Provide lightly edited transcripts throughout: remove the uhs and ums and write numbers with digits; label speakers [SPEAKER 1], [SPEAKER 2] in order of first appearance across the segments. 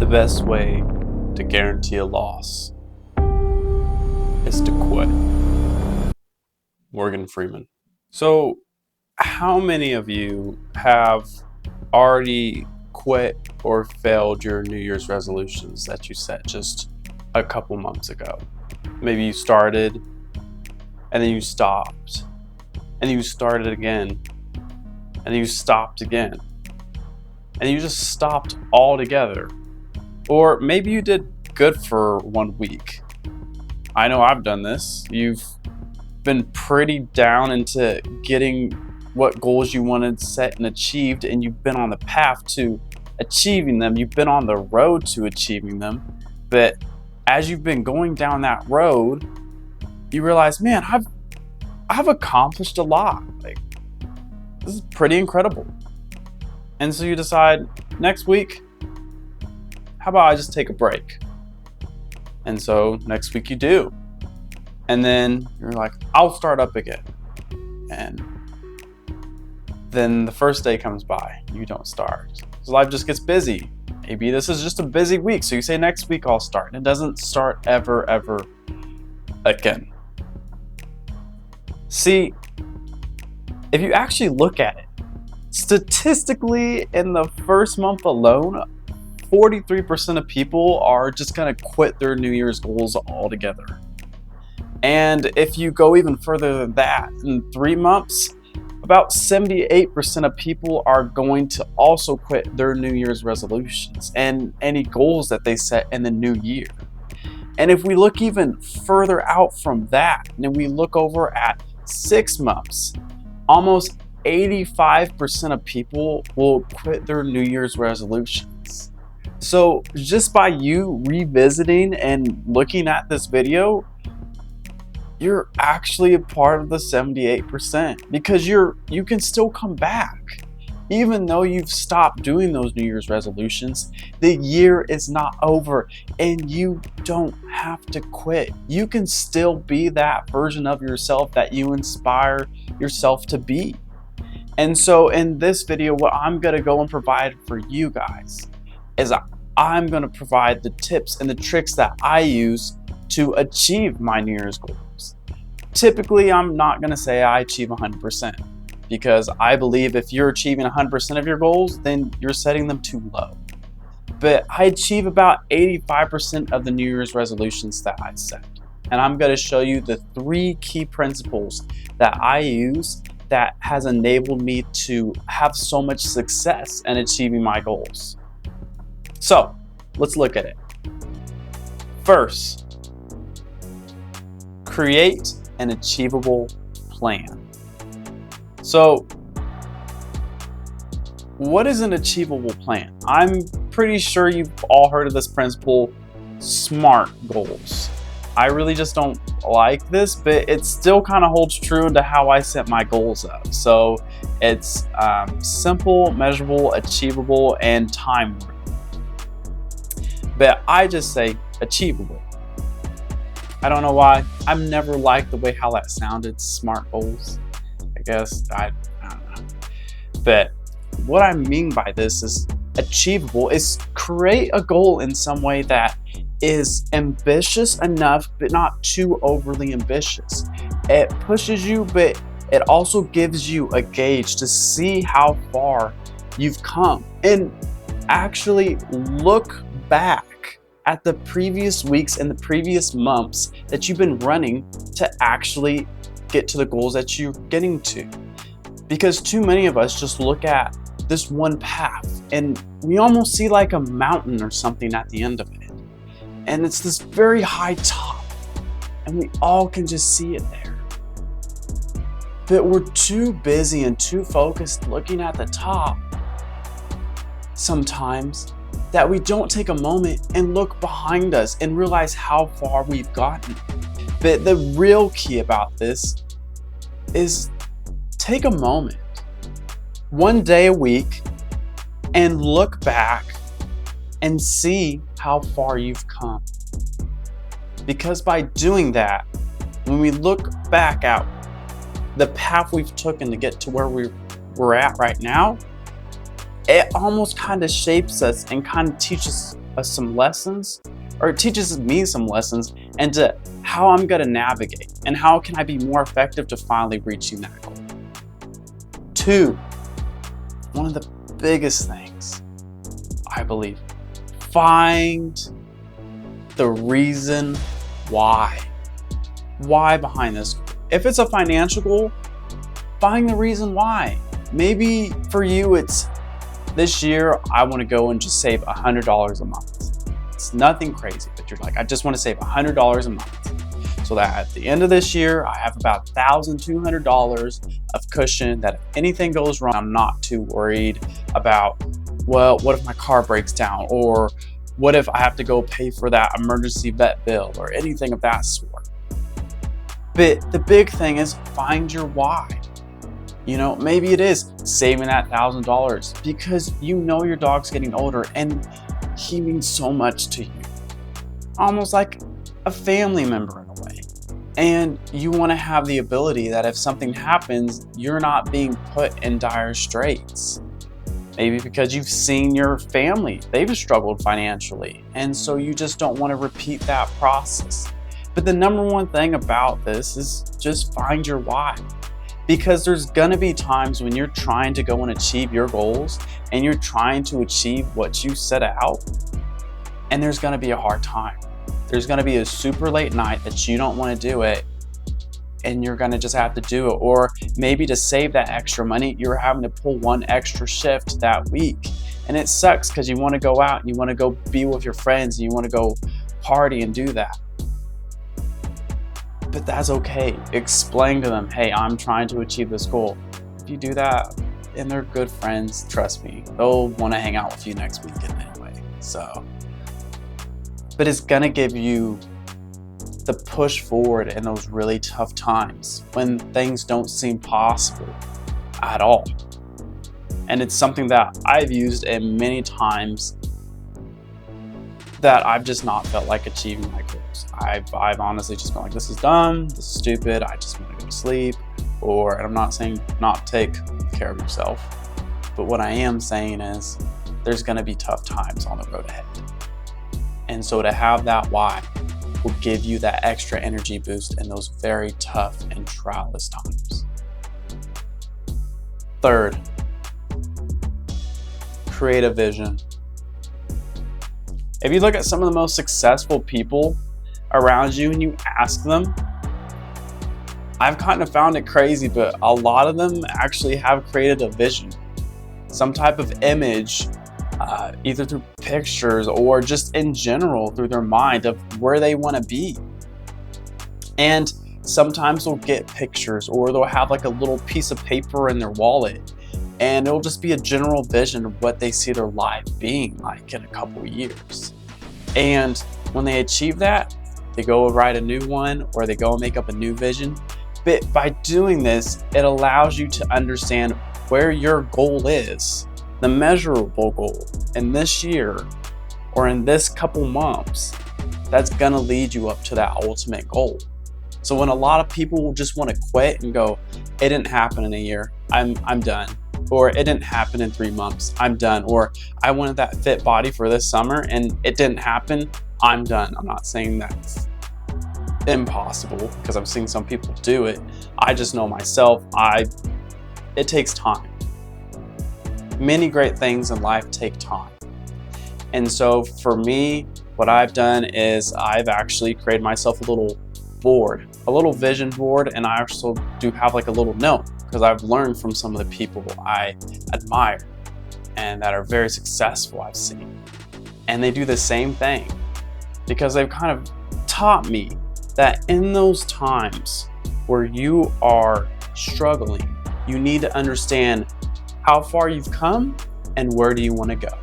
[SPEAKER 1] The best way to guarantee a loss is to quit. Morgan Freeman. So, how many of you have already quit or failed your New Year's resolutions that you set just a couple months ago? Maybe you started and then you stopped, and you started again, and you stopped again, and you just stopped altogether. Or maybe you did good for 1 week. I know I've done this. You've been pretty down into getting what goals you wanted set and achieved, and you've been on the path to achieving them. You've been on the road to achieving them. But as you've been going down that road, you realize, man, I've accomplished a lot. Like, this is pretty incredible. And so you decide, next week, how about I just take a break? And so next week you do. And then you're like, I'll start up again. And then the first day comes by, you don't start. So life just gets busy. Maybe this is just a busy week. So you say next week I'll start. And it doesn't start ever again. See, if you actually look at it, statistically in the first month alone, 43% of people are just going to quit their New Year's goals altogether. And if you go even further than that, in 3 months, about 78% of people are going to also quit their New Year's resolutions and any goals that they set in the new year. And if we look even further out from that, and we look over at 6 months, almost 85% of people will quit their New Year's resolutions. So just by you revisiting and looking at this video, you're actually a part of the 78% because you can still come back. Even though you've stopped doing those New Year's resolutions, the year is not over and you don't have to quit. You can still be that version of yourself that you inspire yourself to be. And so in this video, what I'm gonna go and provide for you guys is I'm gonna provide the tips and the tricks that I use to achieve my New Year's goals. Typically, I'm not gonna say I achieve 100% because I believe if you're achieving 100% of your goals, then you're setting them too low. But I achieve about 85% of the New Year's resolutions that I set. And I'm gonna show you the 3 key principles that I use that has enabled me to have so much success in achieving my goals. So let's look at it. First, create an achievable plan. So what is an achievable plan? I'm pretty sure you've all heard of this principle, SMART goals. I really just don't like this, but it still kind of holds true to how I set my goals up. So it's simple, measurable, achievable, and time-worthy. But I just say achievable. I don't know why. I've never liked the way how that sounded, SMART goals. I guess, I don't know. But what I mean by this is achievable is create a goal in some way that is ambitious enough, but not too overly ambitious. It pushes you, but it also gives you a gauge to see how far you've come. And actually look back at the previous weeks and the previous months that you've been running to actually get to the goals that you're getting to. Because too many of us just look at this one path and we almost see like a mountain or something at the end of it. And it's this very high top and we all can just see it there. But we're too busy and too focused looking at the top sometimes that we don't take a moment and look behind us and realize how far we've gotten. But the real key about this is take a moment, 1 day a week, and look back and see how far you've come. Because by doing that, when we look back at the path we've taken to get to where we're at right now, it almost kind of shapes us and kind of teaches us some lessons, or it teaches me some lessons into how I'm going to navigate and how can I be more effective to finally reaching that goal. 2, one of the biggest things, I believe, find the reason why. Why behind this goal. If it's a financial goal, find the reason why. Maybe for you, it's this year, I want to go and just save $100 a month. It's nothing crazy, but you're like, I just want to save $100 a month. So that at the end of this year, I have about $1,200 of cushion that if anything goes wrong, I'm not too worried about, well, what if my car breaks down? Or what if I have to go pay for that emergency vet bill or anything of that sort? But the big thing is find your why. You know, maybe it is saving that $1,000 because you know your dog's getting older and he means so much to you. Almost like a family member in a way. And you want to have the ability that if something happens, you're not being put in dire straits. Maybe because you've seen your family, they've struggled financially. And so you just don't want to repeat that process. But the number one thing about this is just find your why. Because there's gonna be times when you're trying to go and achieve your goals and you're trying to achieve what you set out, and there's gonna be a hard time. There's gonna be a super late night that you don't wanna do it, and you're gonna just have to do it. Or maybe to save that extra money, you're having to pull one extra shift that week. And it sucks because you wanna go out and you wanna go be with your friends and you wanna go party and do that. But that's okay. Explain to them, hey, I'm trying to achieve this goal. If you do that, and they're good friends, trust me, they'll want to hang out with you next weekend anyway. So, but it's gonna give you the push forward in those really tough times when things don't seem possible at all. And it's something that I've used in many times that I've just not felt like achieving my goals. I've honestly just been like, this is dumb, this is stupid, I just want to go to sleep. Or, and I'm not saying not take care of yourself, but what I am saying is there's gonna be tough times on the road ahead. And so to have that why will give you that extra energy boost in those very tough and trialless times. 3rd, create a vision. If you look at some of the most successful people around you and you ask them, I've kind of found it crazy, but a lot of them actually have created a vision, some type of image, either through pictures or just in general through their mind of where they want to be. And sometimes they'll get pictures or they'll have like a little piece of paper in their wallet, and it'll just be a general vision of what they see their life being like in a couple years. And when they achieve that, they go write a new one or they go and make up a new vision. But by doing this, it allows you to understand where your goal is, the measurable goal in this year or in this couple months that's gonna lead you up to that ultimate goal. So when a lot of people will just want to quit and go, it didn't happen in a year, I'm done. Or it didn't happen in 3 months, I'm done. Or I wanted that fit body for this summer and it didn't happen, I'm done. I'm not saying that's impossible because I've seen some people do it. I just know myself, it takes time. Many great things in life take time. And so for me, what I've done is I've actually created myself a little board, a little vision board, and I also do have like a little note because I've learned from some of the people I admire and that are very successful I've seen. And they do the same thing because they've kind of taught me that in those times where you are struggling, you need to understand how far you've come and where do you want to go.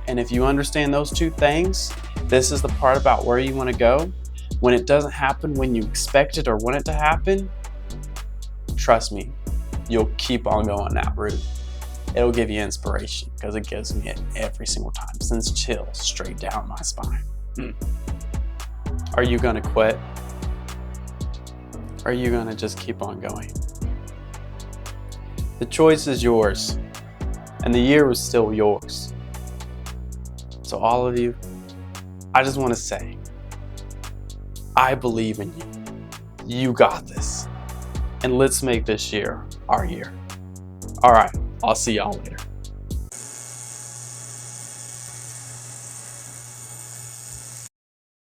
[SPEAKER 1] And if you understand those two things, this is the part about where you want to go. When it doesn't happen when you expect it or want it to happen, trust me, you'll keep on going that route. It'll give you inspiration because it gives me it every single time. Sends chills straight down my spine. Are you gonna quit? Are you gonna just keep on going? The choice is yours. and the year was still yours. So all of you, I just want to say, I believe in you. You got this. And let's make this year our year. All right, I'll see y'all later.